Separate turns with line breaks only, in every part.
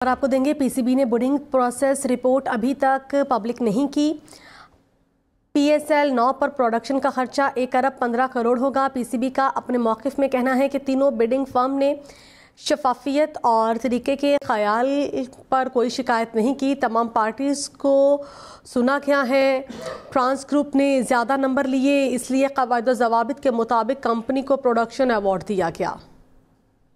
اور آپ کو دیں گے PCB نے بڈنگ پروسیس رپورٹ ابھی تک پبلک نہیں کی۔ PSL 9 پر پروڈکشن کا خرچہ 1 ارب 15 کروڑ ہوگا۔ PCB کا اپنے موقف میں کہنا ہے کہ تینوں بڈنگ فرم نے شفافیت اور طریقے کے خیال پر کوئی شکایت نہیں کی۔ تمام پارٹیز کو سنا گیا ہے۔ ٹرانس گروپ نے زیادہ نمبر لیے، اس لیے قواعد و ضوابط کے مطابق کمپنی کو پروڈکشن ایوارڈ دیا گیا۔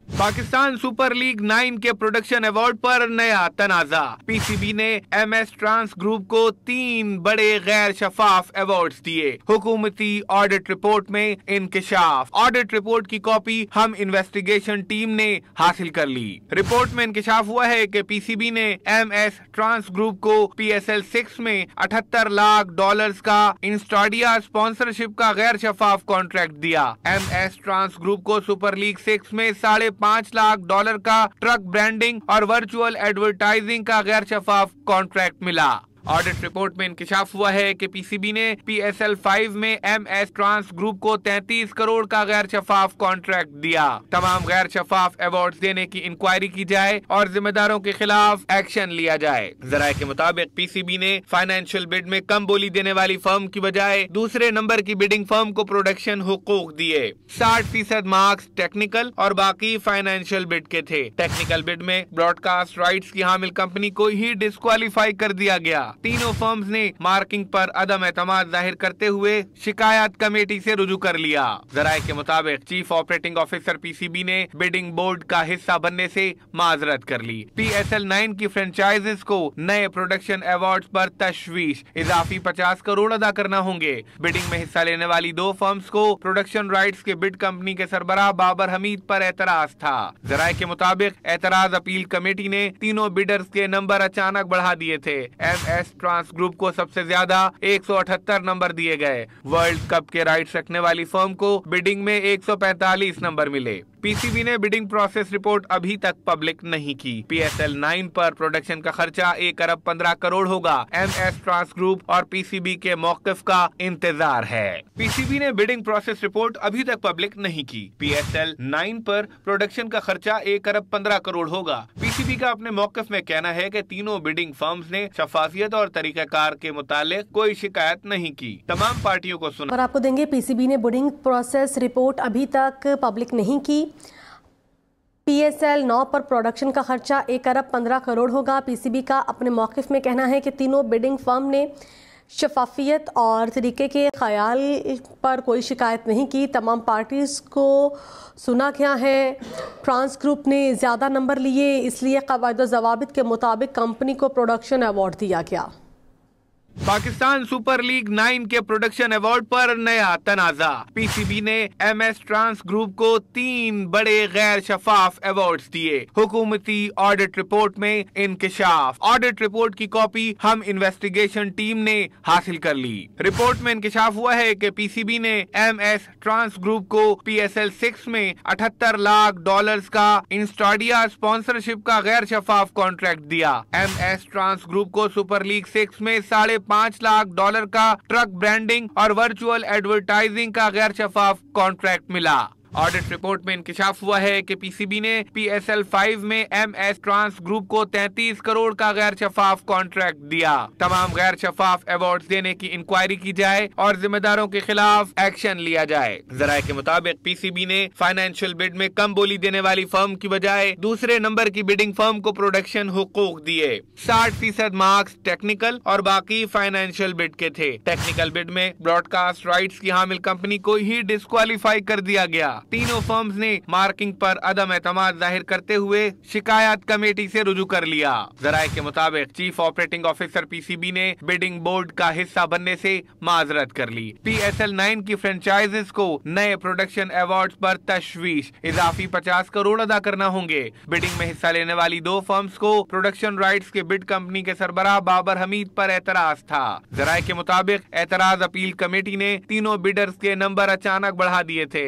پاکستان سپر لیگ 9 کے پروڈکشن ایوارڈ پر نیا تنازع۔ PCB نے MS ٹرانس گروپ کو 3 بڑے غیر شفاف ایوارڈز دیے۔ حکومتی آڈٹ رپورٹ میں انکشاف۔ آڈٹ رپورٹ کی کاپی ہم انویسٹیگیشن ٹیم نے حاصل کر لی۔ رپورٹ میں انکشاف ہوا ہے کہ PCB نے MS ٹرانس گروپ کو PSL 6 میں $78 لاکھ کا انسٹاڈیا اسپانسرشپ کا غیر شفاف کانٹریکٹ دیا۔ MS ٹرانس گروپ کو سپر لیگ 6 میں $5.5 لاکھ کا ٹرک برانڈنگ اور ورچوئل ایڈورٹائزنگ کا غیر شفاف کانٹریکٹ ملا۔ آڈٹ رپورٹ میں انکشاف ہوا ہے کہ PCB نے PSL 5 میں MS ٹرانس گروپ کو 33 کروڑ کا غیر شفاف کانٹریکٹ دیا۔ تمام غیر شفاف ایوارڈز دینے کی انکوائری کی جائے اور ذمہ داروں کے خلاف ایکشن لیا جائے۔ ذرائع کے مطابق PCB نے فائنینشیل بڈ میں کم بولی دینے والی فرم کی بجائے دوسرے نمبر کی بڈنگ فرم کو پروڈکشن حقوق دیے۔ 60% مارکس ٹیکنیکل اور باقی فائنینشیل بڈ کے تھے۔ ٹیکنیکل بڈ میں براڈ کاسٹ رائٹس کی حامل کمپنی کو ہی ڈسکوالیفائی کر دیا گیا۔ تینوں فرمز نے مارکنگ پر عدم اعتماد ظاہر کرتے ہوئے شکایت کمیٹی سے رجوع کر لیا۔ ذرائع کے مطابق چیف آپریٹنگ آفیسر PCB نے بڈنگ بورڈ کا حصہ بننے سے معذرت کر لی۔ PSL 9 کی فرنچائزز کو نئے پروڈکشن ایوارڈز پر تشویش، اضافی 50 کروڑ ادا کرنا ہوں گے۔ بڈنگ میں حصہ لینے والی 2 فرمز کو پروڈکشن رائٹس کے بڈ کمپنی کے سربراہ بابر حمید پر اعتراض تھا۔ ذرائع کے مطابق اعتراض اپیل کمیٹی نے تینوں بڈرز کے نمبر اچانک بڑھا دیے تھے۔ MS ٹرانس گروپ کو سب سے زیادہ 178 نمبر دیے گئے۔ ورلڈ کپ کے رائٹس رکھنے والی فرم کو بڈنگ میں 145 نمبر ملے۔ PCB نے بڈنگ پروسیس رپورٹ ابھی تک پبلک نہیں کی۔ PSL 9 پر پروڈکشن کا خرچہ 1 ارب 15 کروڑ ہوگا۔ MS ٹرانس گروپ اور PCB کے موقف کا انتظار ہے۔ PCB نے بڈنگ پروسیس رپورٹ ابھی تک پبلک نہیں کی۔ PSL 9 پر پروڈکشن کا خرچہ 1 ارب 15 کروڑ ہوگا۔ PCB کا اپنے موقف میں کہنا ہے کہ تینوں بڈنگ فرمز نے شفافیت اور طریقہ کار کے متعلق کوئی شکایت نہیں کی۔ تمام پارٹیوں کو سنا۔
اور آپ کو دیں گے PCB نے بڈنگ پروسیس رپورٹ ابھی تک پبلک نہیں کی۔ PSL 9 پر پروڈکشن کا خرچہ 1 ارب 15 کروڑ ہوگا۔ PCB کا اپنے موقف میں کہنا ہے کہ تینوں بڈنگ فرم نے شفافیت اور طریقے کے خیال پر کوئی شکایت نہیں کی۔ تمام پارٹیز کو سنا گیا ہے۔ ٹرانس گروپ نے زیادہ نمبر لیے، اس لیے قواعد و ضوابط کے مطابق کمپنی کو پروڈکشن ایوارڈ دیا گیا۔
پاکستان سپر لیگ 9 کے پروڈکشن ایوارڈ پر نیا تنازع۔ PCB نے MS ٹرانس گروپ کو 3 بڑے غیر شفاف ایوارڈز دیے۔ حکومتی آڈٹ رپورٹ میں انکشاف۔ آڈٹ رپورٹ کی کاپی ہم انویسٹیگیشن ٹیم نے حاصل کر لی۔ رپورٹ میں انکشاف ہوا ہے کہ PCB نے MS ٹرانس گروپ کو PSL 6 میں $78 لاکھ کا انسٹاڈیا اسپانسرشپ کا غیر شفاف کانٹریکٹ دیا۔ MS ٹرانس گروپ کو سپر لیگ 6 میں $5.5 لاکھ کا ٹرک برانڈنگ اور ورچوئل ایڈورٹائزنگ کا غیر شفاف کانٹریکٹ ملا۔ آڈٹ رپورٹ میں انکشاف ہوا ہے کہ PCB نے PSL 5 میں MS ٹرانس گروپ کو 33 کروڑ کا غیر شفاف کانٹریکٹ دیا۔ تمام غیر شفاف ایوارڈز دینے کی انکوائری کی جائے اور ذمہ داروں کے خلاف ایکشن لیا جائے۔ ذرائع کے مطابق PCB نے فائنینشیل بڈ میں کم بولی دینے والی فرم کی بجائے دوسرے نمبر کی بڈنگ فرم کو پروڈکشن حقوق دیے۔ 60% مارکس ٹیکنیکل اور باقی فائنینشیل بڈ کے تھے۔ ٹیکنیکل بڈ میں براڈ کاسٹ رائٹس کی حامل کمپنی کو ہی ڈسکوالیفائی کر دیا گیا۔ تینوں فرمز نے مارکنگ پر عدم اعتماد ظاہر کرتے ہوئے شکایت کمیٹی سے رجوع کر لیا۔ ذرائع کے مطابق چیف آپریٹنگ آفیسر PCB نے بڈنگ بورڈ کا حصہ بننے سے معذرت کر لی۔ PSL 9 کی فرنچائزز کو نئے پروڈکشن ایوارڈز پر تشویش، اضافی 50 کروڑ ادا کرنا ہوں گے۔ بڈنگ میں حصہ لینے والی 2 فرمز کو پروڈکشن رائٹس کے بڈ کمپنی کے سربراہ بابر حمید پر اعتراض تھا۔ ذرائع کے مطابق اعتراض اپیل کمیٹی نے تینوں بڈرز کے نمبر اچانک بڑھا دیے تھے۔